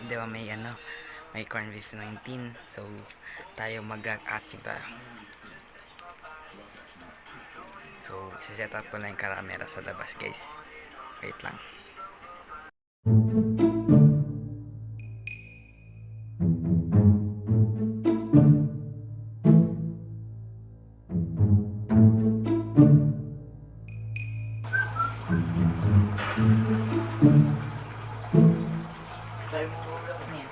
di ba may may corn beef 19. So, tayo mag-atching tayo. So, siset up ko na yung camera sa labas, guys. Wait lang. Try mo ulit niya.